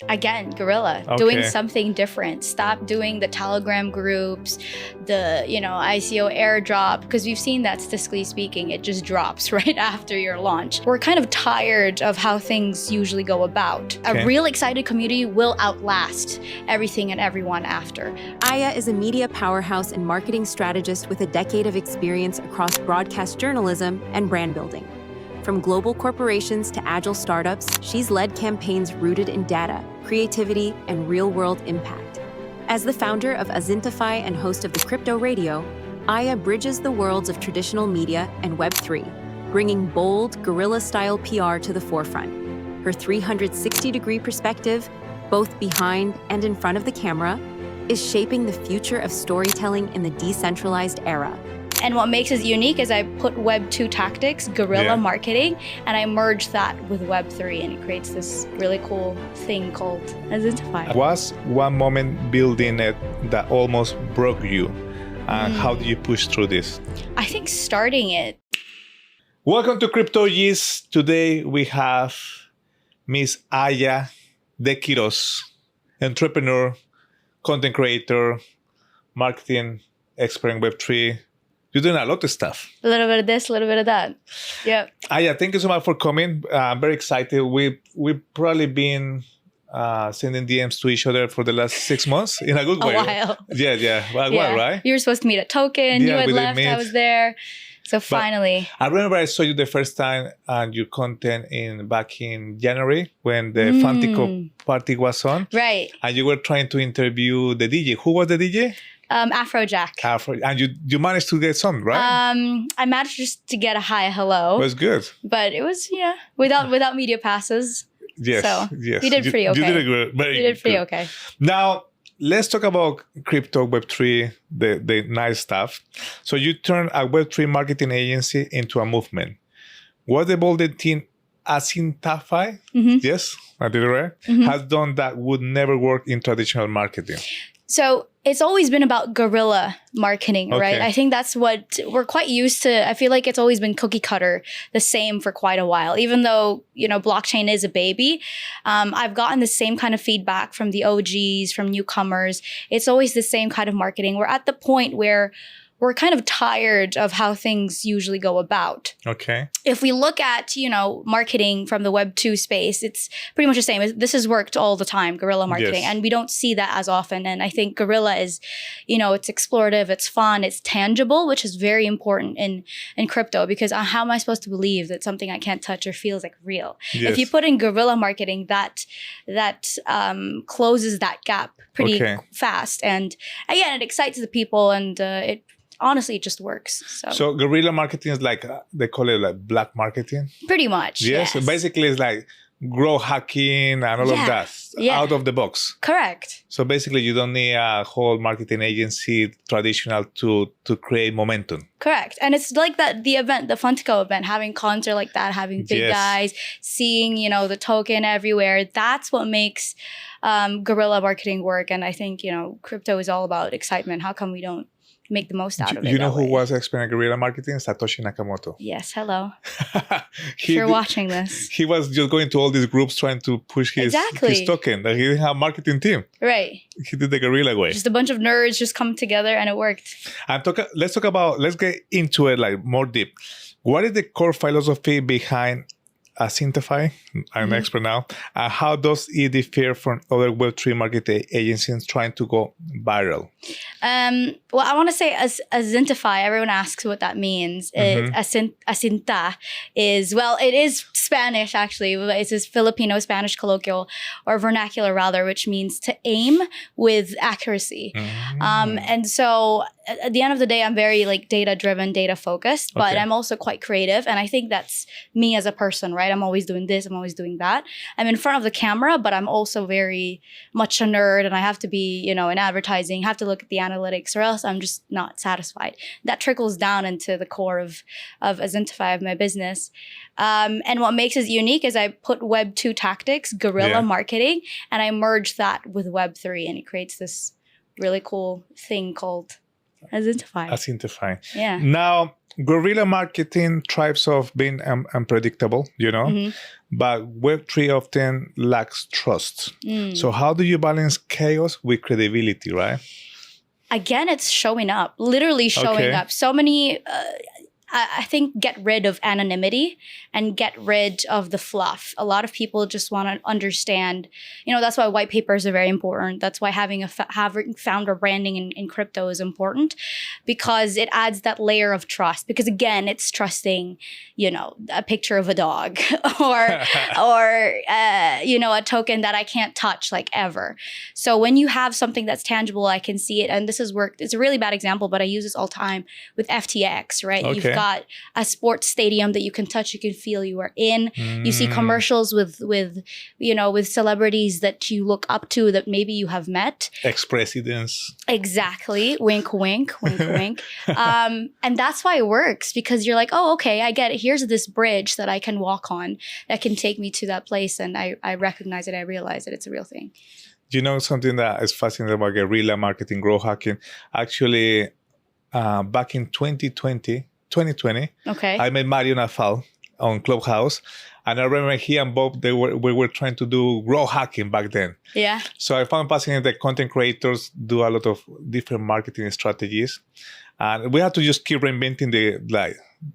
Again, guerrilla, doing something different. Stop doing the Telegram groups, the, ICO airdrop, because we've seen that statistically speaking, it just drops right after your launch. We're kind of tired of how things usually go about. A real excited community will outlast everything and everyone after. Aya is a media powerhouse and marketing strategist with a decade of experience across broadcast journalism and brand building. From global corporations to agile startups, she's led campaigns rooted in data, creativity, and real-world impact. As the founder of Azintafy and host of the Crypto Radio, Aya bridges the worlds of traditional media and Web3, bringing bold, guerrilla-style PR to the forefront. Her 360-degree perspective, both behind and in front of the camera, is shaping the future of storytelling in the decentralized era. And what makes it unique is I put Web2 tactics, guerrilla marketing, and I merge that with Web3, and it creates this really cool thing called Azintafy. Was one moment building it that almost broke you? And how do you push through this? I think starting it. Welcome to CryptoOGs. Today we have Miss Aya de Quiroz, entrepreneur, content creator, marketing expert in Web3. You're doing a lot of stuff. A little bit of this, a little bit of that. Yep. Aya, thank you so much for coming. I'm very excited. We've probably been sending DMs to each other for the last 6 months in a good way. A while. Yeah. Well, right? You were supposed to meet at Token. You had left. I was there. So finally. But I remember I saw you the first time and your content back in January when the Fantico party was on. Right. And you were trying to interview the DJ. Who was the DJ? Afrojack. And you managed to get some, right? I managed just to get a hi, hello. It was good. But it was, without media passes. Yes. So yes. You did pretty okay. You did very okay. Now, let's talk about crypto, Web3, the nice stuff. So you turned a Web3 marketing agency into a movement. What the bolded team Asintafy, yes, I did it right, has done that would never work in traditional marketing. So it's always been about guerrilla marketing, right? I think that's what we're quite used to. I feel like it's always been cookie cutter, the same for quite a while. Even though, blockchain is a baby, I've gotten the same kind of feedback from the OGs, from newcomers. It's always the same kind of marketing. We're at the point where we're kind of tired of how things usually go about. Okay. If we look at, marketing from the Web2 space, it's pretty much the same. This has worked all the time, guerrilla marketing, and we don't see that as often. And I think guerrilla is, it's explorative, it's fun, it's tangible, which is very important in crypto, because how am I supposed to believe that something I can't touch or feels like real? Yes. If you put in guerrilla marketing, that closes that gap pretty fast. And again, it excites the people, and honestly, it just works. So guerrilla marketing is like, they call it like black marketing? Pretty much, yes. So basically it's like growth hacking and all of that out of the box. Correct. So basically you don't need a whole marketing agency traditional to create momentum. Correct. And it's like that, the event, the Fantico event, having concert like that, having big guys, seeing, the token everywhere. That's what makes guerrilla marketing work. And I think, crypto is all about excitement. How come we don't make the most out of it? You know who was expert in guerrilla marketing? Satoshi Nakamoto. Yes, hello. If you're watching this. He was just going to all these groups trying to push his token. That he didn't have a marketing team. Right. He did the guerrilla way. Just a bunch of nerds just come together and it worked. And let's get into it like more deep. What is the core philosophy behind Asintafy? I'm an expert now. How does it differ from other Web3 marketing agencies trying to go viral? Well, I want to say Azintafy. Everyone asks what that means. Asinta is, it is Spanish actually. It's this Filipino Spanish colloquial or vernacular rather, which means to aim with accuracy. And so at the end of the day, I'm very data driven, data focused, but I'm also quite creative. And I think that's me as a person, right? I'm always doing this. I'm always doing that. I'm in front of the camera, but I'm also very much a nerd, and I have to be, in advertising, have to look at the analytics, or else I'm just not satisfied. That trickles down into the core of Azintafy, of my business. And what makes it unique is I put Web2 tactics, guerrilla marketing, and I merge that with Web3, and it creates this really cool thing called Azintafy. Asintafy. Yeah. Now, guerrilla marketing thrives of being unpredictable, but Web3 often lacks trust. So how do you balance chaos with credibility, right? Again, it's showing up, literally showing up. So many, I think, get rid of anonymity and get rid of the fluff. A lot of people just want to understand, that's why white papers are very important. That's why having founder branding in crypto is important, because it adds that layer of trust. Because again, it's trusting, a picture of a dog or a token that I can't touch like ever. So when you have something that's tangible, I can see it. And this has worked. It's a really bad example, but I use this all the time with FTX, right? Okay. You've got a sports stadium that you can touch, you can feel you are in. You see commercials with celebrities that you look up to that maybe you have met. Ex-presidents. Exactly. Wink, wink, wink, wink. And that's why it works, because you're like, oh, okay, I get it. Here's this bridge that I can walk on that can take me to that place. And I recognize it. I realize that it's a real thing. Something that is fascinating about guerrilla marketing, growth hacking? Actually, back in 2020, okay, I met Mario Nafal on Clubhouse, and I remember he and Bob, we were trying to do growth hacking back then. Yeah. So I found fascinating that content creators do a lot of different marketing strategies, and we have to just keep reinventing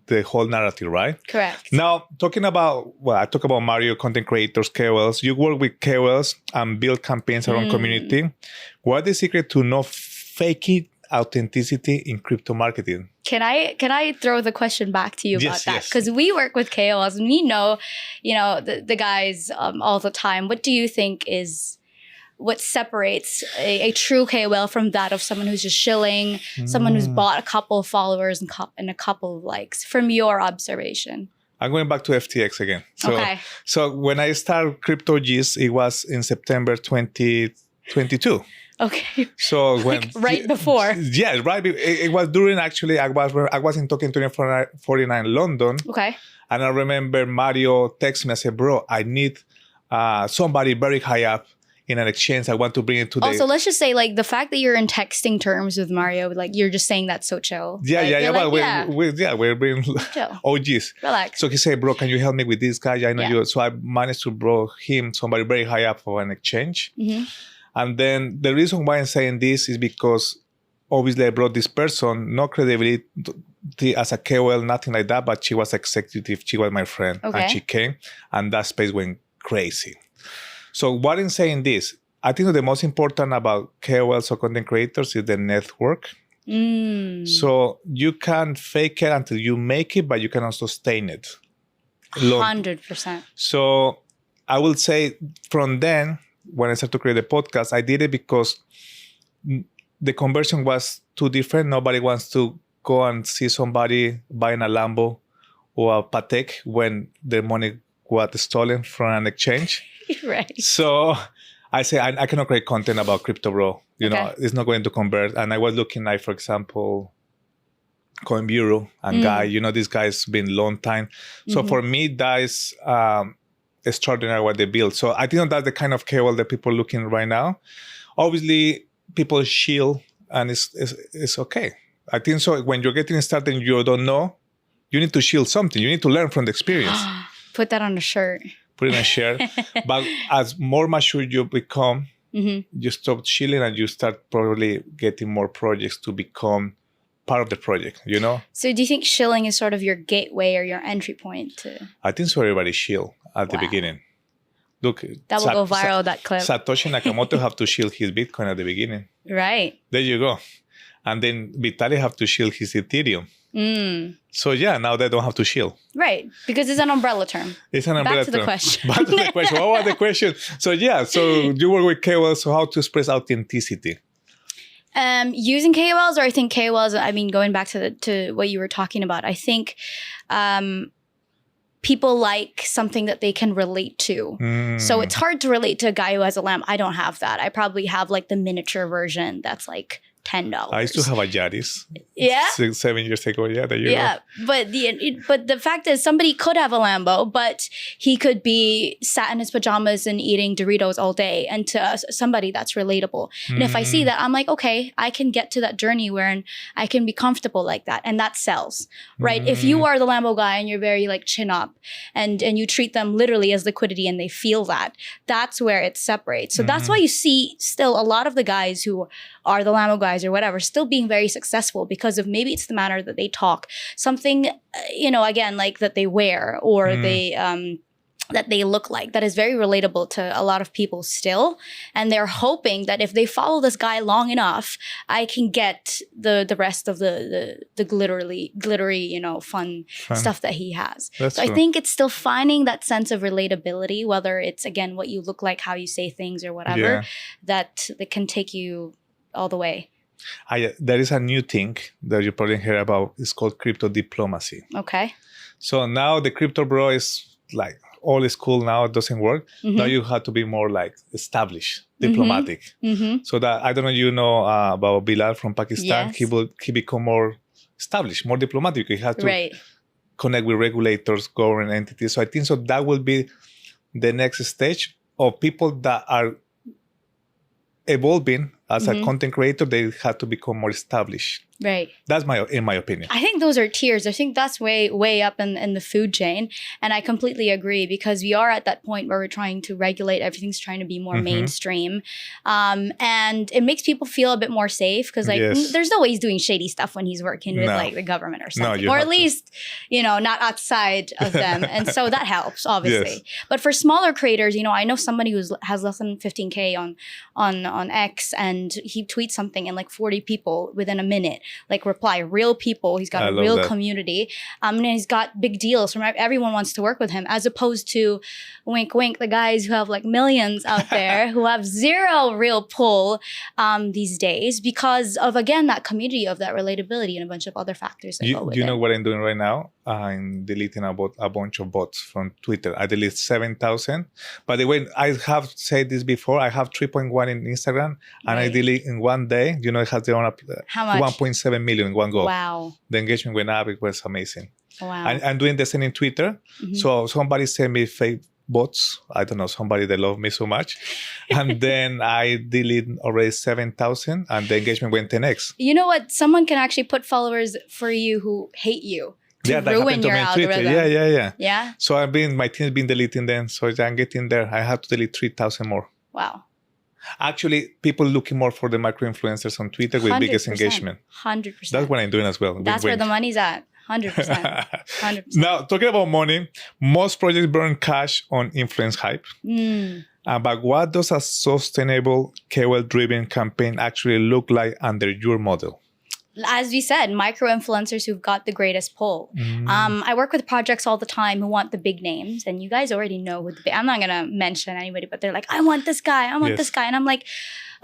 the whole narrative, right? Correct. Now, I talk about Mario, content creators, KOLs. You work with KOLs and build campaigns around community. What is the secret to not fake it? Authenticity in crypto marketing. Can I throw the question back to you about that? Yes. Because we work with KOLs and we know, the guys all the time. What do you think is what separates a true KOL from that of someone who's just shilling, someone who's bought a couple of followers and a couple of likes, from your observation? I'm going back to FTX again. Okay. So when I started CryptoOGs, it was in September 2022. Okay. So when right before. Yeah, right. It was during, actually, I was in Token 2049 London. Okay. And I remember Mario texted me and said, bro, I need somebody very high up in an exchange. I want to bring it to the... Also, let's just say, the fact that you're in texting terms with Mario, you're just saying that's so chill. Yeah. We're being OGs. Relax. So he said, bro, can you help me with this guy? I know you. So I managed to bring him somebody very high up for an exchange. Mm-hmm. And then the reason why I'm saying this is because obviously I brought this person, no credibility as a KOL, nothing like that, but she was executive. She was my friend. Okay. And she came, and that space went crazy. So what I'm saying this, I think that the most important about KOLs or content creators is the network. So you can fake it until you make it, but you can also sustain it. 100%. So I will say from then, when I started to create the podcast, I did it because the conversion was too different. Nobody wants to go and see somebody buying a Lambo or a Patek when their money was stolen from an exchange. Right. So I say, I cannot create content about crypto, bro. It's not going to convert. And I was looking at, for example, Coin Bureau and Guy. This guy's been a long time. So for me, that is... extraordinary what they build. So I think that's the kind of KOL that people are looking right now. Obviously, people shield, and it's okay. I think so. When you're getting started and you don't know, you need to shield something. You need to learn from the experience. Put that on a shirt. Put it on a shirt. But as more mature you become, you stop shielding and you start probably getting more projects to become part of the project, So do you think shilling is sort of your gateway or your entry point to... I think so. Everybody shield at the beginning. Look, that will go viral, that clip. Satoshi Nakamoto have to shield his Bitcoin at the beginning. Right. There you go. And then Vitalik have to shield his Ethereum. So now they don't have to shield. Right. Because it's an umbrella term. It's an umbrella term. Back to the question. What was the question? So you work with KOLs, so how to express authenticity? Using KOLs, or I think KOLs, going back to what you were talking about, I think people like something that they can relate to. So it's hard to relate to a guy who has a lamp. I don't have that. I probably have the miniature version that's $10 $10. I used to have a Yaris. Yeah? 7 years ago. Yeah, But the fact is, somebody could have a Lambo, but he could be sat in his pajamas and eating Doritos all day. And to somebody, that's relatable. And if I see that, I'm like, okay, I can get to that journey where I can be comfortable like that. And that sells, right? If you are the Lambo guy and you're very like chin up and you treat them literally as liquidity and they feel that, that's where it separates. So that's why you see still a lot of the guys who are the Lambo guys or whatever still being very successful because of maybe it's the manner that they talk, something, again, like that they wear or that they look like, that is very relatable to a lot of people still. And they're hoping that if they follow this guy long enough, I can get the rest of the glittery, fun stuff that he has. That's so true. I think it's still finding that sense of relatability, whether it's, again, what you look like, how you say things or whatever, that can take you all the way. There is a new thing that you probably hear about. It's called crypto diplomacy. Okay. So now the crypto bro is like, all is cool now, it doesn't work. Now you have to be more like established, diplomatic. So that, I don't know, about Bilal from Pakistan. Yes. He become more established, more diplomatic. He has to connect with regulators, government entities. So I think that will be the next stage of people that are evolving as a content creator. They have to become more established. Right. That's in my opinion. I think those are tiers. I think that's way up in the food chain. And I completely agree because we are at that point where we're trying to regulate. Everything's trying to be more mainstream. And it makes people feel a bit more safe because there's no way he's doing shady stuff when he's working with like the government or something. Or at least, not outside of them. And so that helps, obviously. Yes. But for smaller creators, I know somebody who has less than 15K on X and he tweets something and like 40 people within a minute. Like reply, real people. He's got a real community. And he's got big deals from everyone wants to work with him, as opposed to wink, wink, the guys who have like millions out there who have zero real pull these days because of, again, that community of that relatability and a bunch of other factors that go with it. You know what I'm doing right now? I'm deleting a bunch of bots from Twitter. I deleted 7,000. By the way, I have said this before. I have 3.1 in Instagram, and I delete in one day. It has the how much? 1.7 million in one go. Wow. The engagement went up. It was amazing. Wow. I'm doing the same in Twitter. So somebody sent me fake bots. I don't know, somebody that love me so much. And then I deleted already 7,000 and the engagement went 10x. You know what? Someone can actually put followers for you who hate you. To ruin your algorithm. Yeah. So my team's been deleting them. So I'm getting there. I have to delete 3,000 more. Wow. Actually, people looking more for the micro-influencers on Twitter with biggest engagement. 100%. That's what I'm doing as well. That's where the money's at. 100%. 100%. Now, talking about money, most projects burn cash on influence hype. But what does a sustainable KOL-driven campaign actually look like under your model? As we said, micro-influencers who've got the greatest pull. I work with projects all the time who want the big names. And you guys already know who I'm not going to mention anybody, but they're like, I want this guy. I want this guy. And I'm like,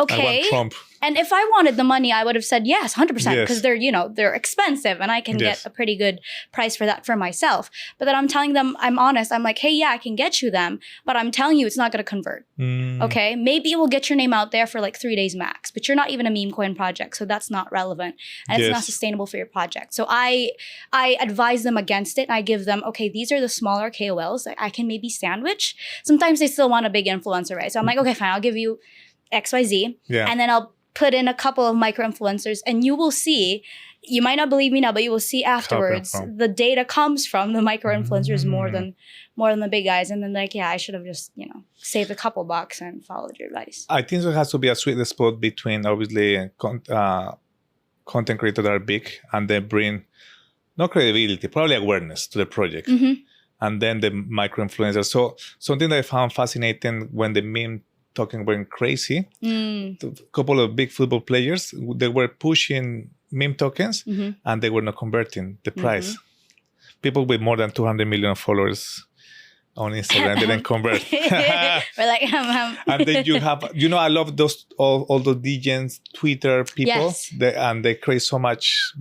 okay. I want Trump. And if I wanted the money, I would have said yes, 100%, because they're expensive and I can get a pretty good price for that for myself. But then I'm telling them, I'm honest. I'm like, hey, yeah, I can get you them, but I'm telling you it's not going to convert. Okay? Maybe it will get your name out there for like 3 days max, but you're not even a meme coin project, so that's not relevant. And it's not sustainable for your project. So I advise them against it. And I give them, okay, these are the smaller KOLs that I can maybe sandwich. Sometimes they still want a big influencer, right? So I'm like, okay, fine, I'll give you XYZ. And then I'll put in a couple of micro-influencers and you will see, you might not believe me now, but you will see afterwards the data comes from the micro-influencers more than the big guys. And then like, yeah, I should have just, saved a couple bucks and followed your advice. I think there has to be a sweet spot between obviously content creators that are big and they bring no credibility, probably awareness to the project. And then the micro-influencers. So something that I found fascinating when the meme talking went crazy. A couple of big football players, they were pushing meme tokens and they were not converting the price. People with more than 200 million followers on Instagram didn't convert. We're like, And then you have, I love those all those DJs, Twitter people, and they create so much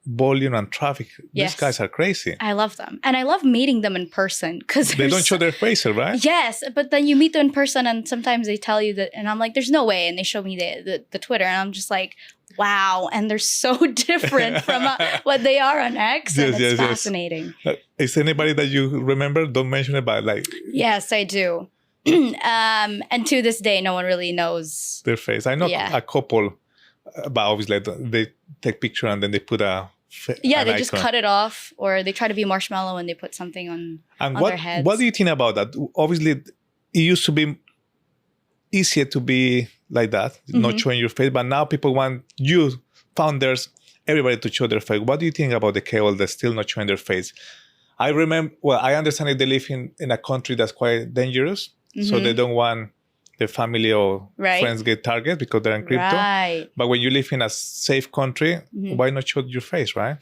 volume and traffic. These guys are crazy. I love them. And I love meeting them in person because they don't show their faces, right? Yes. But then you meet them in person and sometimes they tell you that, and I'm like, there's no way. And they show me the Twitter and I'm just like, wow, and they're so different from what they are on X. And it's fascinating. Is anybody that you remember? Don't mention it, but like... Yes, I do. And to this day, no one really knows their face. I know a couple, but obviously they take picture and then they put they just cut it off, or they try to be marshmallow and they put something on their heads. What do you think about that? Obviously, it used to be easier to be like that, not showing your face, but now people want you, founders, everybody to show their face. What do you think about the KOL that's still not showing their face? I understand that they live in a country that's quite dangerous, so they don't want their family or friends get targeted because they're in crypto. Right. But when you live in a safe country, why not show your face, right?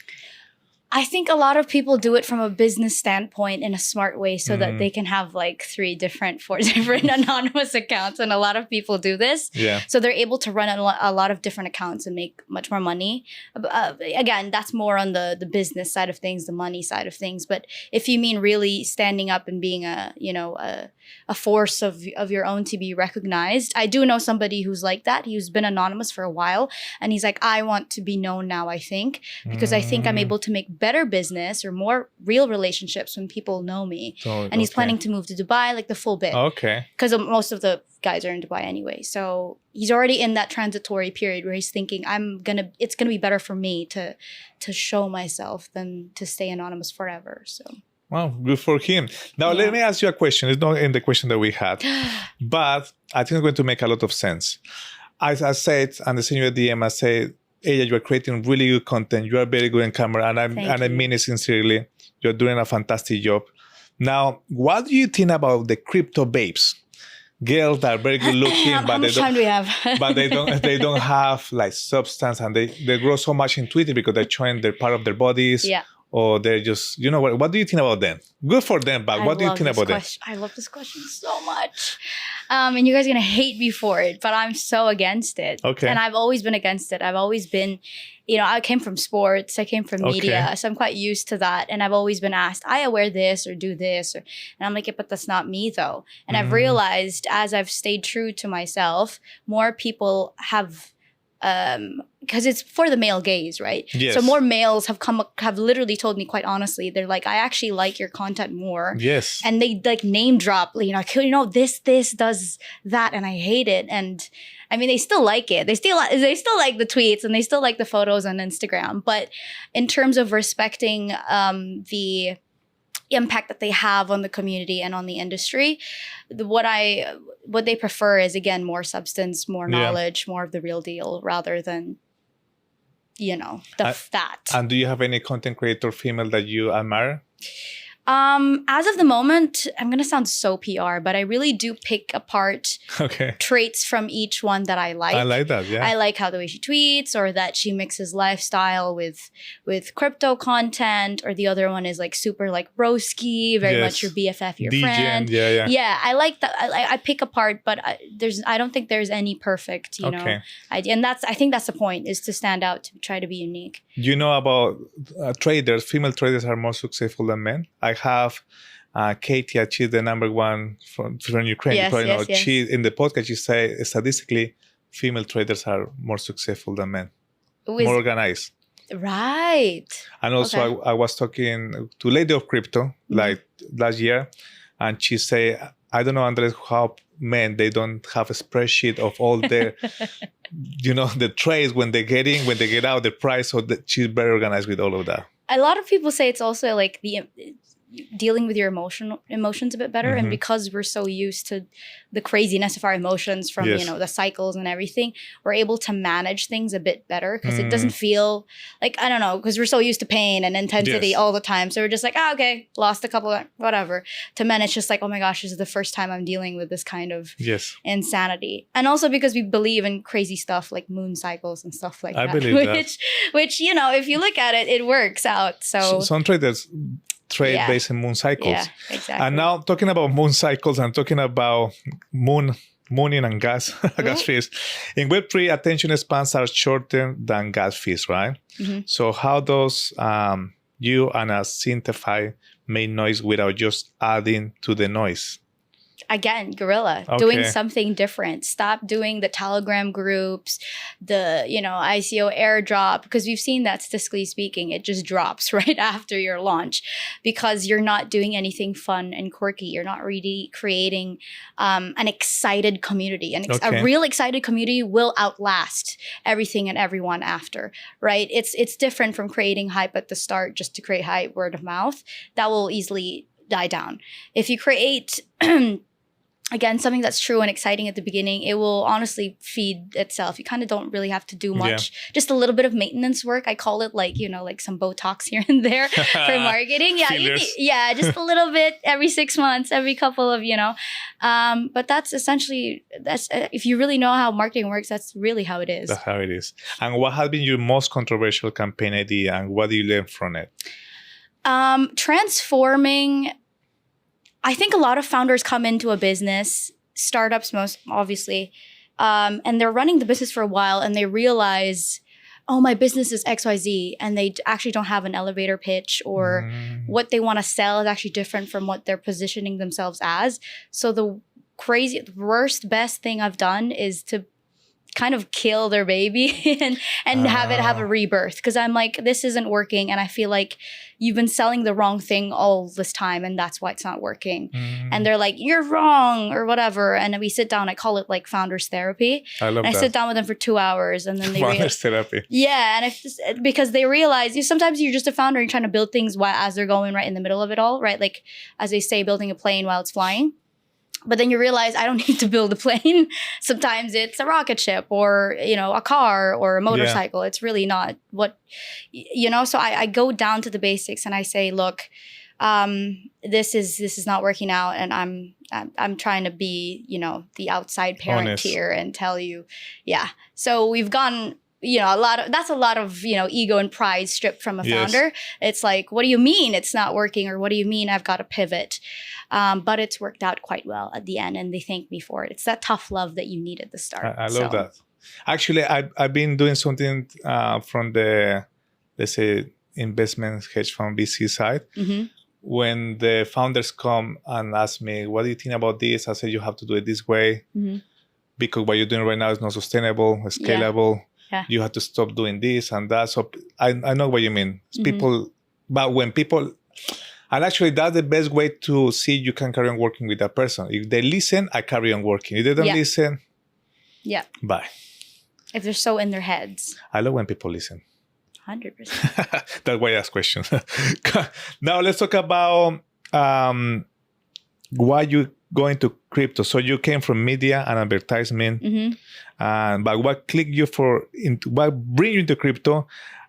I think a lot of people do it from a business standpoint in a smart way so that they can have like 4 different anonymous accounts. And a lot of people do this. Yeah. So they're able to run a lot of different accounts and make much more money. Again, that's more on the business side of things, the money side of things. But if you mean really standing up and being a force of your own to be recognized, I do know somebody who's like that. He's been anonymous for a while. And he's like, I want to be known now, I think, because I think I'm able to make better business or more real relationships when people know me. And he's planning to move to Dubai, like the full bit. Okay. Because most of the guys are in Dubai anyway. So he's already in that transitory period where he's thinking, it's gonna be better for me to show myself than to stay anonymous forever. So wow, good for him. Now let me ask you a question. It's not in the question that we had, but I think it's going to make a lot of sense. As I said, and I sent you a DM, I said, Aya, you are creating really good content. You are very good in camera, and I mean it sincerely. You're doing a fantastic job. Now, what do you think about the crypto babes? Girls that are very good looking, but they don't. Do we have? But they don't have like substance, and they grow so much in Twitter because they're showing their part of their bodies. Yeah. Or they're just, what do you think about them? Good for them, but what do you think about them? I love this question so much. And you guys are going to hate me for it, but I'm so against it. Okay. And I've always been against it. I've always been, I came from sports. I came from media. So I'm quite used to that. And I've always been asked, I wear this or do this. And I'm like, yeah, but that's not me though. And I've realized as I've stayed true to myself, more people have... because it's for the male gaze, right? Yes. So more males have literally told me quite honestly, they're like, I actually like your content more. Yes. And they like name drop, this does that, and I hate it. And I mean, they still like it. They still like the tweets and they still like the photos on Instagram. But in terms of respecting the impact that they have on the community and on the industry, what they prefer is, again, more substance, more knowledge, more of the real deal rather than that. And do you have any content creator female that you admire? As of the moment, I'm going to sound so PR, but I really do pick apart traits from each one that I like. I like that, yeah. I like how the way she tweets, or that she mixes lifestyle with crypto content, or the other one is like super like broski, very much your BFF, your friend. Yeah. Yeah, I like that. I pick apart, but I don't think there's any perfect, idea. And I think that's the point, is to stand out, to try to be unique. You know about traders, female traders are more successful than men. I have Katie, she's the number one from Ukraine. Yes. She, in the podcast, she said statistically, female traders are more successful than men, more organized. Right. And also, I was talking to Lady of Crypto like last year, and she said, I don't know, Andres, how men, they don't have a spreadsheet of all their, the trades when they get in, when they get out, the price. So that she's very organized with all of that. A lot of people say it's also like dealing with your emotions a bit better. And because we're so used to the craziness of our emotions from, the cycles and everything, we're able to manage things a bit better, because it doesn't feel like, I don't know, because we're so used to pain and intensity all the time. So we're just like, okay, lost a couple, whatever. To men, it's just like, oh my gosh, this is the first time I'm dealing with this kind of insanity. And also because we believe in crazy stuff like moon cycles and stuff like that. I believe that. Which, if you look at it, it works out. So some traders trade based on moon cycles. Yeah, exactly. And now talking about moon cycles and talking about mooning and gas fees. In Web3, attention spans are shorter than gas fees, right? So how does you and Asintafy make noise without just adding to the noise? again, guerrilla, Okay. doing something different. Stop doing the Telegram groups, the, ICO airdrop, because we've seen that statistically speaking, it just drops right after your launch because you're not doing anything fun and quirky. You're not really creating an excited community. A real excited community will outlast everything and everyone after, right? It's different from creating hype at the start just to create hype, word of mouth. That will easily die down. If you create again, something that's true and exciting at the beginning, it will honestly feed itself. You kind of don't really have to do much. Yeah. Just a little bit of maintenance work. I call it like some Botox here and there for marketing. Yeah, just a little bit every 6 months, every couple of, but that's essentially, if you really know how marketing works, that's really how it is. That's how it is. And what has been your most controversial campaign idea and what do you learn from it? Transforming... I think a lot of founders come into a business, startups most obviously, and they're running the business for a while and they realize, oh, my business is XYZ, and they actually don't have an elevator pitch or what they want to sell is actually different from what they're positioning themselves as. So the worst, best thing I've done is to kind of kill their baby and have it have a rebirth, because I'm like, this isn't working and I feel like you've been selling the wrong thing all this time and that's why it's not working. And they're like, you're wrong or whatever, and then we sit down. I call it like founders therapy. I love that. I sit down with them for 2 hours and then they founders therapy. Yeah, and because they realize sometimes you're just a founder and you're trying to build things as they're going right in the middle of it all, right? Like as they say, building a plane while it's flying. But then you realize I don't need to build a plane. Sometimes it's a rocket ship or, a car or a motorcycle. Yeah. It's really not what, so I go down to the basics and I say, look, this is not working out. And I'm trying to be, the outside parent honest here and tell you, yeah. So we've gone, that's a lot of, ego and pride stripped from a founder. Yes. It's like, what do you mean it's not working? Or what do you mean I've got to pivot? But it's worked out quite well at the end and they thank me for it. It's that tough love that you need at the start. I love that. Actually, I've been doing something from the, let's say, investment hedge fund VC side. Mm-hmm. When the founders come and ask me, what do you think about this? I say, you have to do it this way because what you're doing right now is not sustainable, scalable. Yeah. You have to stop doing this and that. So I know what you mean. People, but when people, and actually that's the best way to see you can carry on working with that person. If they listen, I carry on working. If they don't listen, bye. If they're so in their heads. I love when people listen. 100%. That's why I ask questions. Now let's talk about why you go into crypto. So you came from media and advertisement, but what clicked you what bring you into crypto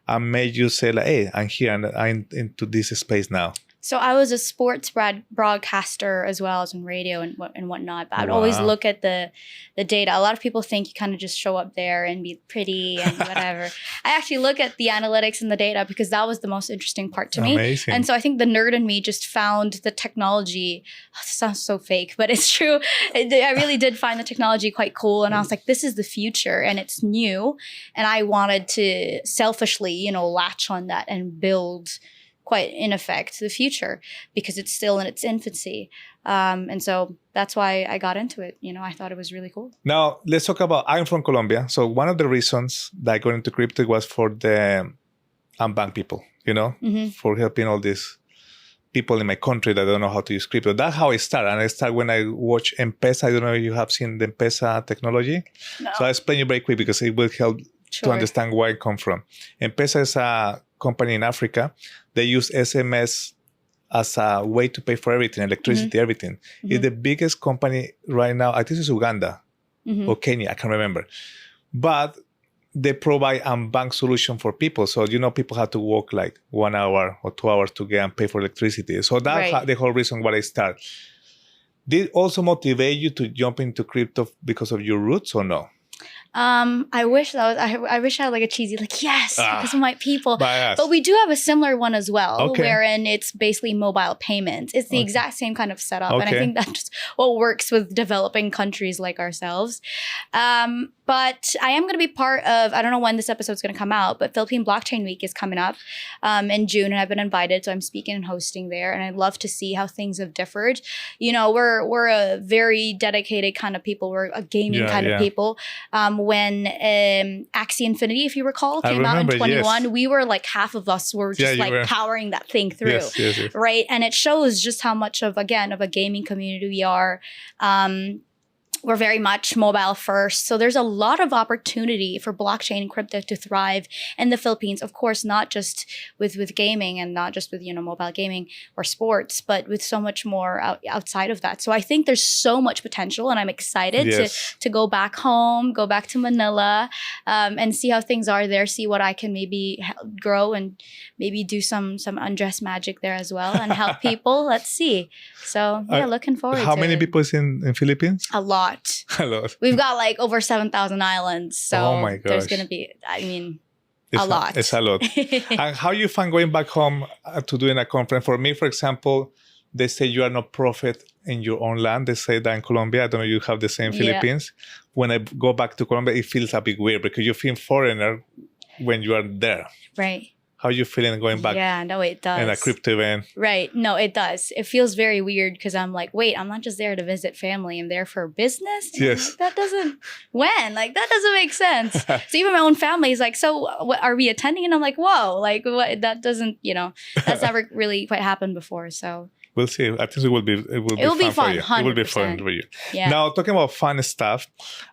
and made you say like, hey, I'm here and I'm into this space now? So I was a sports broadcaster as well as in radio and whatnot. But I'd always look at the data. A lot of people think you kind of just show up there and be pretty and whatever. I actually look at the analytics and the data because that was the most interesting part to me. Amazing. And so I think the nerd in me just found the technology. Oh, this sounds so fake, but it's true. I really did find the technology quite cool. And I was like, this is the future and it's new. And I wanted to selfishly, latch on that and build quite in effect the future because it's still in its infancy. And so that's why I got into it. I thought it was really cool. Now let's talk about, I'm from Colombia. So one of the reasons that I got into crypto was for the unbanked people, for helping all these people in my country that don't know how to use crypto. That's how I started. And I started when I watched M-Pesa. I don't know if you have seen the M-Pesa technology. No. So I'll explain you very quick because it will help to understand where I come from. M-Pesa is a company in Africa. They use SMS as a way to pay for everything, electricity, everything. It's the biggest company right now. I think it's Uganda or Kenya. I can't remember. But they provide a bank solution for people. So, people have to work like 1 hour or 2 hours to get and pay for electricity. So that's the whole reason why I started. Did it also motivate you to jump into crypto because of your roots or no? I wish I wish I had like a cheesy like yes because of my people. But we do have a similar one as well, wherein it's basically mobile payments. It's the exact same kind of setup, and I think that's just what works with developing countries like ourselves. But I am going to be part of, I don't know when this episode's going to come out, but Philippine Blockchain Week is coming up in June, and I've been invited, so I'm speaking and hosting there, and I'd love to see how things have differed. You know, we're a very dedicated kind of people. We're a gaming kind of people. When Axie Infinity, if you recall, came out in 21, we were like half of us were just powering that thing through, right? And it shows just how much of a gaming community we are. We're very much mobile first. So there's a lot of opportunity for blockchain and crypto to thrive in the Philippines. Of course, not just with gaming and not just with, mobile gaming or sports, but with so much more outside of that. So I think there's so much potential, and I'm excited to go back home, go back to Manila, and see how things are there, see what I can maybe grow and maybe do some undress magic there as well and help people. Let's see. So looking forward to it. How many people is in Philippines? A lot. A lot. We've got like over 7,000 islands. So there's going to be, a lot. It's a lot. And how you find going back home to doing a conference? For me, for example, they say you are not prophet in your own land. They say that in Colombia. I don't know if you have the same Philippines. When I go back to Colombia, it feels a bit weird because you feel foreigner when you are there. Right. How are you feeling going back? Yeah, no, it does. In a crypto event. Right. No, it does. It feels very weird because I'm like, wait, I'm not just there to visit family. I'm there for business? Yes. Like, that doesn't make sense. So even my own family is like, so what, are we attending? And I'm like, whoa, like what, that doesn't, that's never really quite happened before. So we'll see. I think it will be fun for you. It will be fun for you. Yeah. Now, talking about fun stuff,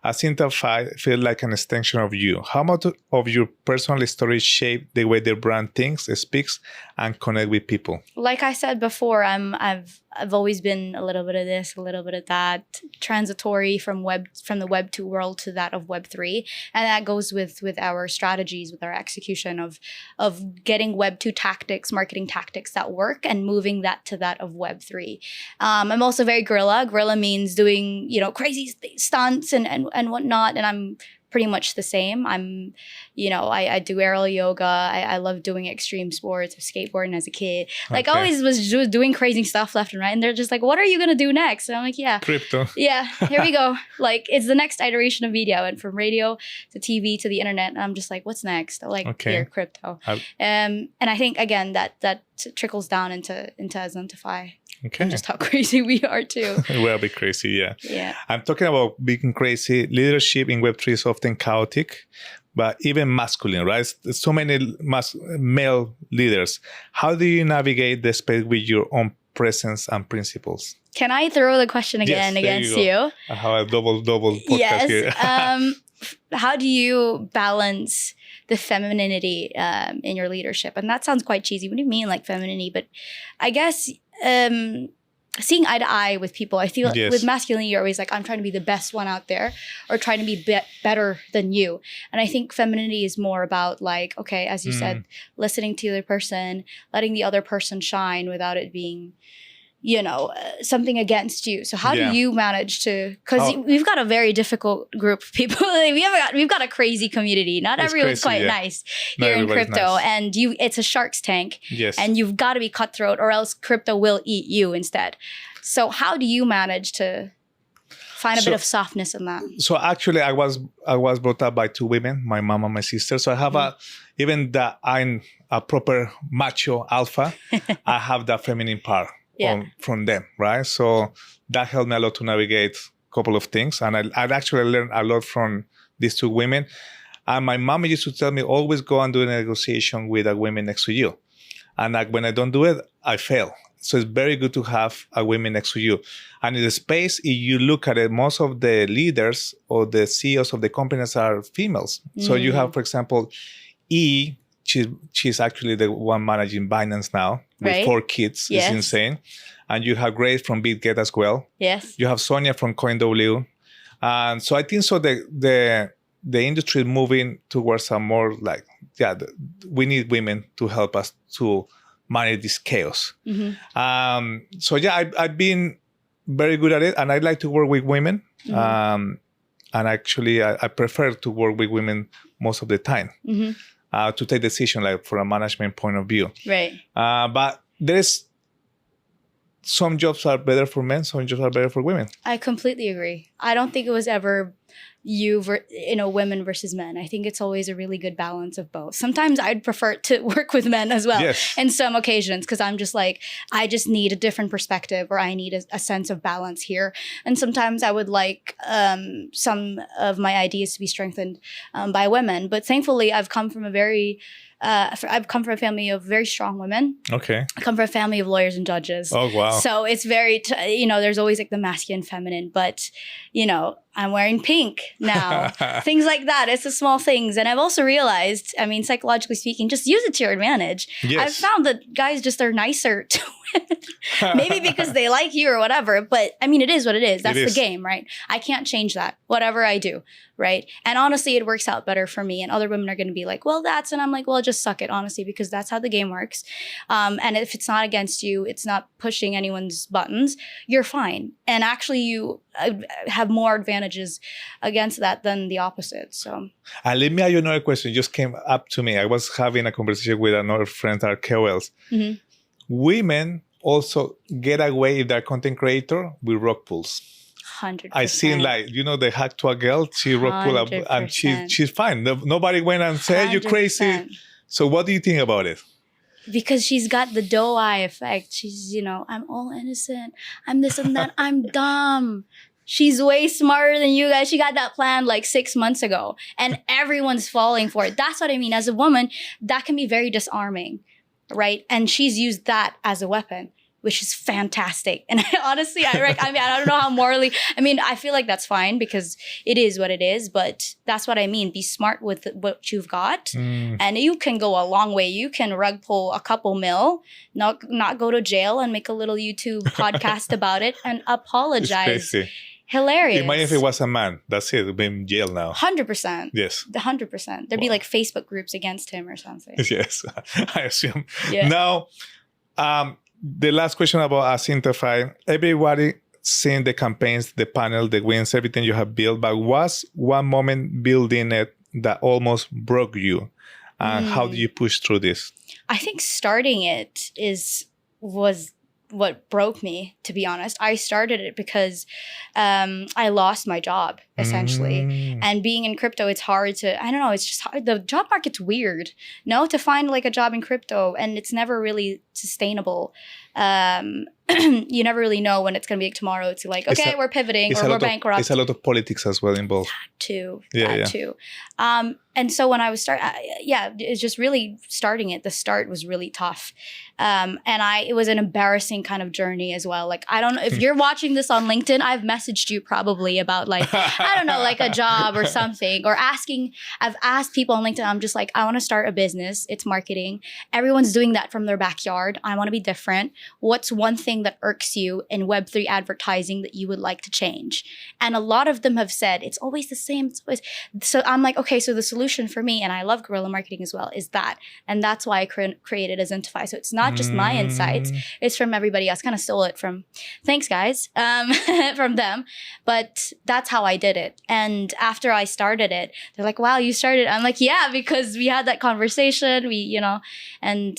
Asentifi feels like an extension of you. How much of your personal story shape the way the brand thinks, speaks, and connect with people? Like I said before, I've always been a little bit of this, a little bit of that, transitory from the Web 2 world to that of Web 3, and that goes with our strategies, with our execution of getting Web 2 tactics, marketing tactics that work, and moving that to that of Web 3. I'm also very guerrilla. Guerrilla means doing crazy stunts and whatnot, and I'm pretty much the same. I do aerial yoga. I love doing extreme sports, skateboarding as a kid. Like always was doing crazy stuff left and right. And they're just like, what are you going to do next? And I'm like, yeah. Crypto. Yeah, here we go. Like it's the next iteration of media. I went from radio to TV to the internet. And I'm just like, what's next? I'm like, here, crypto. And I think, again, that trickles down into Azintafy. Okay. Just how crazy we are too. We're a bit crazy, yeah. Yeah. I'm talking about being crazy. Leadership in Web3 is often chaotic, but even masculine, right? There's so many male leaders. How do you navigate the space with your own presence and principles? Can I throw the question again against you? I have a double podcast here. How do you balance the femininity in your leadership? And that sounds quite cheesy. What do you mean like femininity? But I guess seeing eye to eye with people, I feel with masculinity, you're always like, I'm trying to be the best one out there or trying to be better than you. And I think femininity is more about like, okay, as you said, listening to the other person, letting the other person shine without it being something against you. So how do you manage to, because we've got a very difficult group of people. we've got a crazy community. Not everyone's quite nice here in crypto. Nice. And it's a shark's tank. Yes. And you've got to be cutthroat or else crypto will eat you instead. So how do you manage to find a bit of softness in that? So actually I was brought up by two women, my mom and my sister. So I have even that I'm a proper macho alpha, I have that feminine part. From them, right? So that helped me a lot to navigate a couple of things. And I'd actually learned a lot from these two women. And my mom used to tell me, always go and do a negotiation with a woman next to you. And when I don't do it, I fail. So it's very good to have a woman next to you. And in the space, if you look at it, most of the leaders or the CEOs of the companies are females. So you have, for example, She's actually the one managing Binance now with 4 kids. It's insane. And you have Grace from BitGet as well. Yes. You have Sonia from CoinW. And so I think so the industry is moving towards a more like, we need women to help us to manage this chaos. So I've been very good at it. And I like to work with women. and actually I prefer to work with women most of the time to take decision, like for a management point of view. Right. But there's some jobs are better for men, some jobs are better for women. I completely agree. I don't think it was ever women versus men. I think it's always a really good balance of both. Sometimes I'd prefer to work with men as well in some occasions, because I'm just like, I just need a different perspective, or I need a sense of balance here. And sometimes I would like some of my ideas to be strengthened by women. But thankfully, I've come from a family of very strong women. Okay. I come from a family of lawyers and judges. Oh, wow. So it's very, there's always like the masculine, feminine, but, I'm wearing pink now. Things like that. It's the small things. And I've also realized, psychologically speaking, just use it to your advantage. Yes. I've found that guys just are nicer to women. Maybe because they like you or whatever. But it is what it is. That's the game, right? I can't change that, whatever I do, right? And honestly, it works out better for me. And other women are going to be like, well, and I'm like, well, just suck it, honestly, because that's how the game works. And if it's not against you, it's not pushing anyone's buttons, you're fine. And actually, you have more advantages against that than the opposite. So, and let me ask you another question. It just came up to me. I was having a conversation with another friend that are KOLs. Mm-hmm. Women also get away, if they're content creator, with rug pulls. 100%. I seen they hack to a girl, she rug pull up, and she's fine. Nobody went and said, "You're crazy." So what do you think about it? Because she's got the doe eye effect. She's, I'm all innocent. I'm this and that. I'm dumb. She's way smarter than you guys. She got that plan like 6 months ago, and everyone's falling for it. That's what I mean. As a woman, that can be very disarming, right? And she's used that as a weapon, which is fantastic. And honestly, I don't know how morally, I feel like that's fine because it is what it is, but that's what I mean. Be smart with what you've got and you can go a long way. You can rug pull a couple mil, not go to jail and make a little YouTube podcast about it and apologize. Hilarious. Imagine if it was a man. That's it. We've been in jail now. 100%. Yes. 100%. There'd be like Facebook groups against him or something. Yes, I assume. Yeah. Now, the last question about Asintafy. Everybody seen the campaigns, the panel, the wins, everything you have built, but was one moment building it that almost broke you? And how do you push through this? I think starting it was what broke me, to be honest. I started it because I lost my job, essentially. And being in crypto, it's hard to, I don't know, it's just hard. The job market's weird, to find like a job in crypto, and it's never really sustainable. You never really know when it's going to be like tomorrow. It's like, okay, we're pivoting or we're bankrupt. It's a lot of politics as well involved. That too. And so when I was it's just really starting it. The start was really tough. And it was an embarrassing kind of journey as well. Like, I don't know if you're watching this on LinkedIn, I've messaged you probably about like, I don't know, like a job or something, or I've asked people on LinkedIn, I'm just like, I want to start a business. It's marketing. Everyone's doing that from their backyard. I want to be different. What's one thing that irks you in Web3 advertising that you would like to change? And a lot of them have said, it's always the same. So I'm like, okay, so the solution for me, and I love guerrilla marketing as well, is that. And that's why I created Azintafy. So it's not just my insights. It's from everybody else. Kind of stole it from, thanks guys, from them. But that's how I did it. And after I started it, they're like, wow, you started. I'm like, yeah, because we had that conversation. And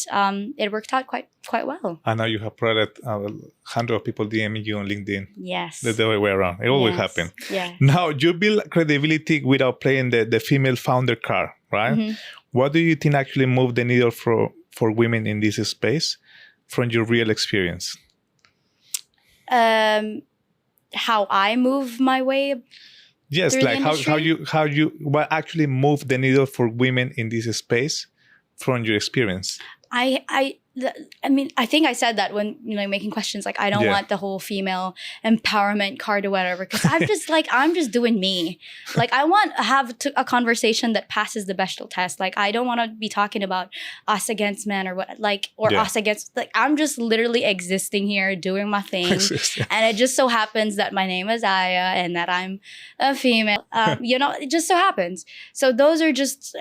it worked out quite well. And now you have product, 100 of people DMing you on LinkedIn. Yes. The other way around. It always happens. Yeah. Now, you build credibility without playing the female founder card, right? Mm-hmm. What do you think actually moved the needle for women in this space from your real experience? How I move my way. Yes, like what actually moved the needle for women in this space from your experience? I think I said that when making questions, like I don't want the whole female empowerment card or whatever, because I'm just doing me. Like I want to have a conversation that passes the Bechdel test. Like I don't want to be talking about us against men or us against, like I'm just literally existing here doing my thing. And it just so happens that my name is Aya and that I'm a female. It just so happens. So those are just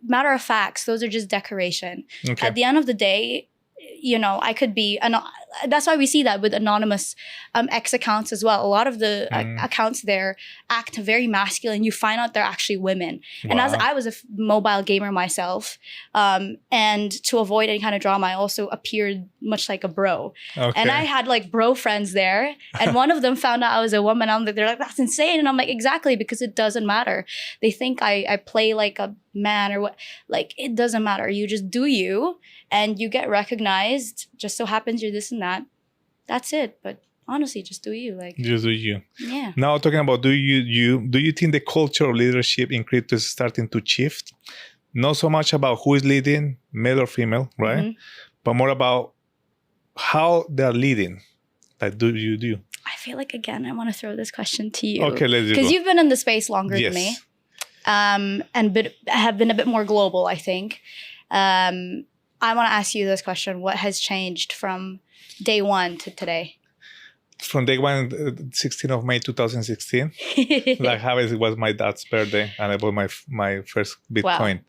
matter of facts. Those are just decoration. Okay. At the end of the day, I could be, and that's why we see that with anonymous X accounts as well. A lot of the accounts there act very masculine. You find out they're actually women. And as I was a mobile gamer myself, and to avoid any kind of drama, I also appeared much like a bro. Okay. And I had like bro friends there, and one of them found out I was a woman. They're like, that's insane. And I'm like, exactly, because it doesn't matter. They think I play like a man or what. Like, it doesn't matter. You just do you, and you get recognized. Just so happens you're this and that. That's it. But honestly, just do you. Like, just do you. Yeah. Now talking about do you think the culture of leadership in crypto is starting to shift? Not so much about who is leading, male or female, right? But more about how they're leading. Like, do you? I feel like, again, I want to throw this question to you. Okay, let's go. Because you've been in the space longer than me. And have been a bit more global, I think. I want to ask you this question. What has changed from day one to today? From day one, 16th of May 2016, like how it was my dad's birthday, and I bought my first Bitcoin. Wow.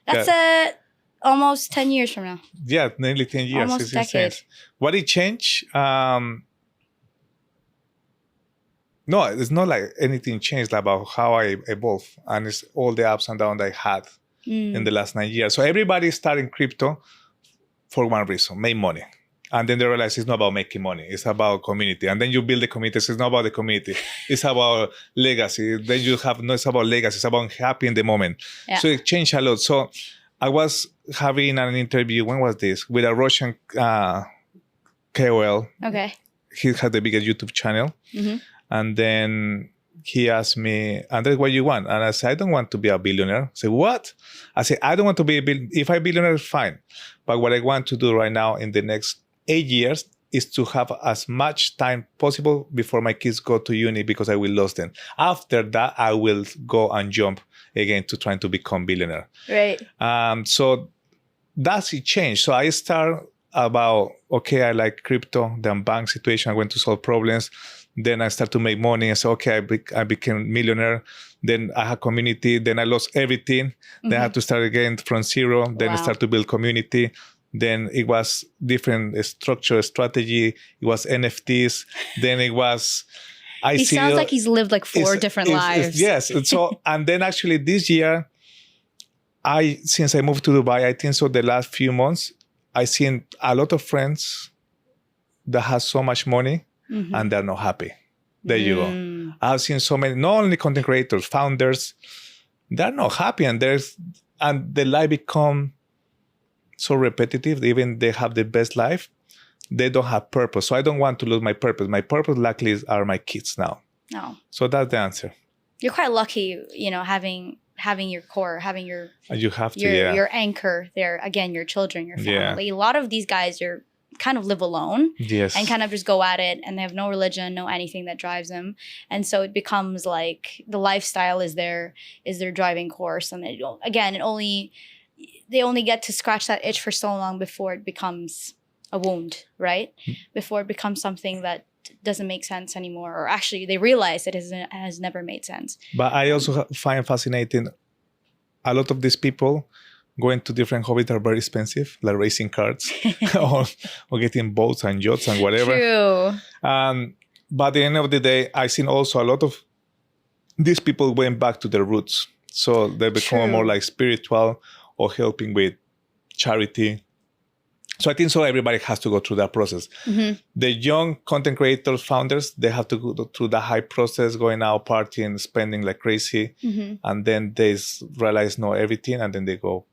That's almost 10 years from now. Yeah, nearly 10 years. Almost a decade. What it changed? No, it's not like anything changed about how I evolved, and it's all the ups and downs I had in the last 9 years. So everybody started crypto for one reason: make money. And then they realize it's not about making money. It's about community. And then you build the community. So it's not about the community. It's about legacy. Then you have, no, it's about legacy. It's about happy in the moment. Yeah. So it changed a lot. So I was having an interview, when was this? With a Russian KOL. Okay. He had the biggest YouTube channel. And then he asked me, Andres, what do you want? And I said, I don't want to be a billionaire. I said, what? I said, I don't want to be a billionaire. If I'm a billionaire, fine. But what I want to do right now in the next 8 years is to have as much time possible before my kids go to uni, because I will lose them. After that, I will go and jump again to trying to become billionaire. Right. So that's it changed. So I start about, okay, I like crypto, then bank situation, I went to solve problems. Then I start to make money. I said, okay, I became millionaire. Then I had community. Then I lost everything. Then I had to start again from zero. Then I start to build community. Then it was different structure, strategy. It was NFTs. Then it was... He sounds like he's lived like four different lives. Yes. So, and then actually this year, since I moved to Dubai, I think so the last few months, I seen a lot of friends that have so much money and they're not happy. There you go. I've seen so many, not only content creators, founders, they're not happy, and the life become so repetitive. Even they have the best life, they don't have purpose. So I don't want to lose my purpose. My purpose, luckily, are my kids now. No. So that's the answer. You're quite lucky, having your core, having your anchor there. Again, your children, your family. Yeah. A lot of these guys kind of live alone, and kind of just go at it, and they have no religion, no anything that drives them, and so it becomes like the lifestyle is their driving course, and they only get to scratch that itch for so long before it becomes a wound, right? Before it becomes something that doesn't make sense anymore, or actually they realize it has never made sense. But I also find fascinating a lot of these people going to different hobbies are very expensive, like racing cards or getting boats and yachts and whatever. True. But at the end of the day, I've seen also a lot of these people went back to their roots. So they become more like spiritual or helping with charity. So I think so everybody has to go through that process. The young content creators, founders, they have to go through the high process, going out, partying, spending like crazy. And then they realize know everything, and then they go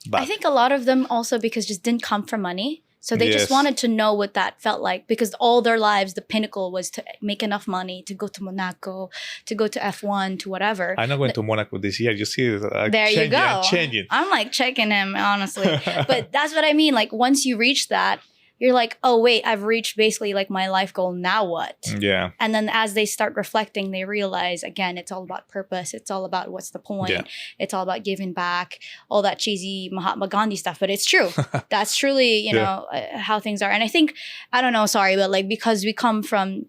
back. I think a lot of them also because just didn't come from money. So they just wanted to know what that felt like, because all their lives, the pinnacle was to make enough money to go to Monaco, to go to F1, to whatever. I'm not going to Monaco this year. You see, there you go. I'm changing. I'm like checking him, honestly. But that's what I mean. Like once you reach that, you're like, oh, wait, I've reached basically like my life goal. Now what? Yeah. And then as they start reflecting, they realize, again, it's all about purpose. It's all about what's the point. Yeah. It's all about giving back, all that cheesy Mahatma Gandhi stuff. But it's true. That's truly, you know, how things are. And I think, I don't know, sorry, but like because we come from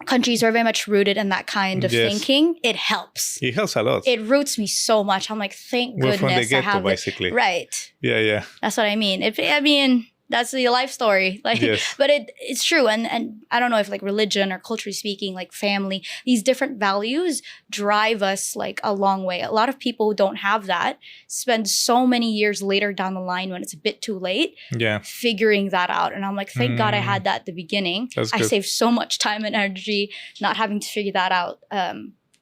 countries are very much rooted in that kind of thinking, it helps. It helps a lot. It roots me so much. I'm like, thank goodness from the I have basically. Right. Yeah. That's what I mean. That's your life story. Like, Yes. but it's true. And I don't know if like religion or culturally speaking, like family, these different values drive us like a long way. A lot of people who don't have that spend so many years later down the line when it's a bit too late figuring that out. And I'm like, thank God I had that at the beginning. I saved so much time and energy not having to figure that out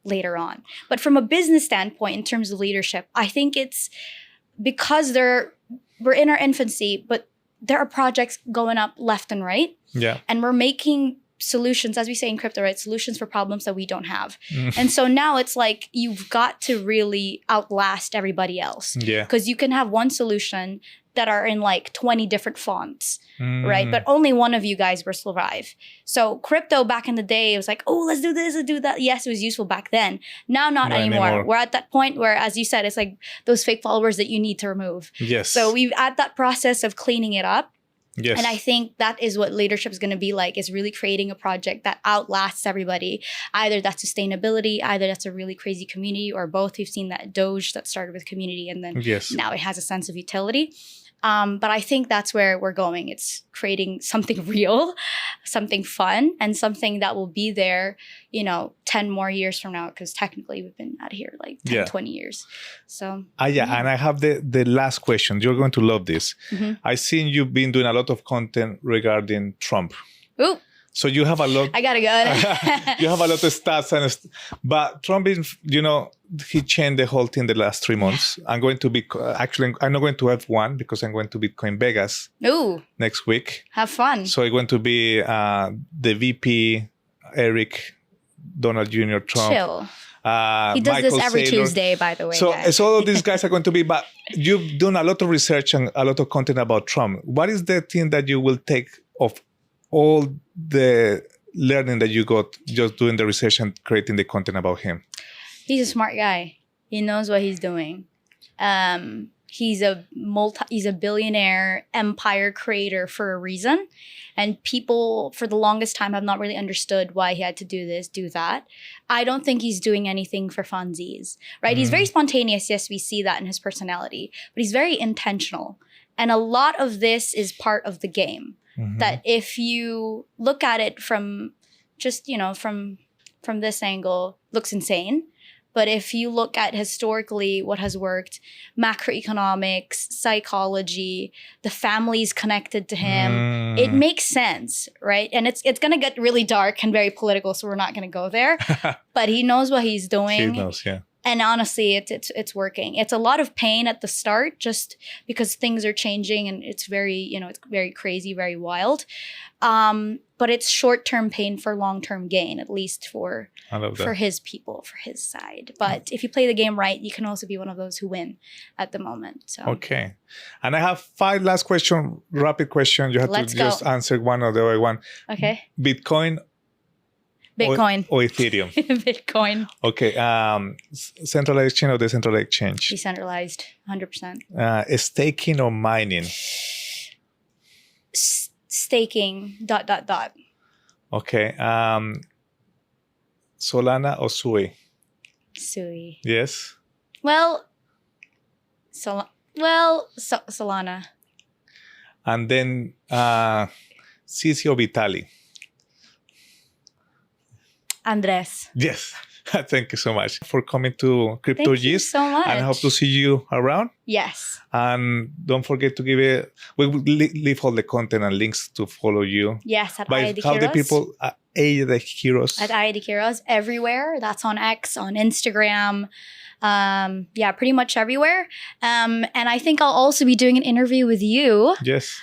later on. But from a business standpoint, in terms of leadership, I think it's because we're in our infancy, but there are projects going up left and right. Yeah. And we're making solutions, as we say in crypto, right? Solutions for problems that we don't have. And so now it's like you've got to really outlast everybody else. Yeah. Because you can have one solution that are in like 20 different fonts, right? But only one of you guys will survive. So crypto back in the day, it was like, oh, let's do this, let's do that. Yes, it was useful back then. Now, not anymore. We're at that point where, as you said, it's like those fake followers that you need to remove. Yes. So we've at that process of cleaning it up. Yes. And I think that is what leadership is going to be like, is really creating a project that outlasts everybody. Either that's sustainability, either that's a really crazy community, or both. We've seen that Doge that started with community and then now it has a sense of utility. But I think that's where we're going. It's creating something real, something fun, and something that will be there, 10 more years from now, because technically we've been out here like 10, 20 years. So and I have the last question. You're going to love this. I've seen you've been doing a lot of content regarding Trump. Ooh. So you have a lot. I gotta go. You have a lot of stats, but Trump is, he changed the whole thing the last 3 months. I'm going to be I'm not going to have one because I'm going to Bitcoin Vegas next week. Have fun. So it's going to be the VP, Eric, Donald Jr., Trump. Chill. He does Michael this every Saylor. Tuesday, by the way. So all of these guys are going to be, but you've done a lot of research and a lot of content about Trump. What is the thing that you will take of all the learning that you got just doing the research and creating the content about him? He's a smart guy. He knows what he's doing. He's a billionaire empire creator for a reason. And people for the longest time have not really understood why he had to do this, do that. I don't think he's doing anything for funsies, right? He's very spontaneous. Yes, we see that in his personality, but he's very intentional. And a lot of this is part of the game. That if you look at it from just, from this angle, looks insane. But if you look at historically what has worked, macroeconomics, psychology, the families connected to him, it makes sense, right? And it's going to get really dark and very political, so we're not going to go there. But he knows what he's doing. He knows, yeah. And honestly, it's working. It's a lot of pain at the start just because things are changing and it's very, it's very crazy, very wild. But it's short-term pain for long-term gain, at least for his people, for his side. But if you play the game right, you can also be one of those who win at the moment. So. Okay. And I have 5 last questions, rapid questions. You have to just answer one or the other one. Okay. Bitcoin or Ethereum? Bitcoin. Okay. Centralized chain or decentralized exchange? Decentralized, 100%. Staking or mining? Staking, ... Okay. Solana or Sui? Sui. Yes? Well, Solana. And then Cici or Vitali? Andres. Yes. Thank you so much for coming to CryptoOGs. Thank you so much. And I hope to see you around. Yes. And don't forget to we will leave all the content and links to follow you. Yes, at Aya de Quiroz. How the people, Aya de Quiroz. At Aya de Quiroz, everywhere. That's on X, on Instagram. Pretty much everywhere. And I think I'll also be doing an interview with you. Yes.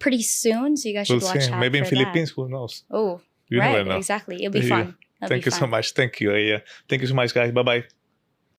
Pretty soon. So you guys should watch out. Maybe in for Philippines, that. Who knows? Oh, you right. Never know. Exactly. It'll be fun. Thank you so much. Thank you, Aya. Thank you so much, guys. Bye-bye.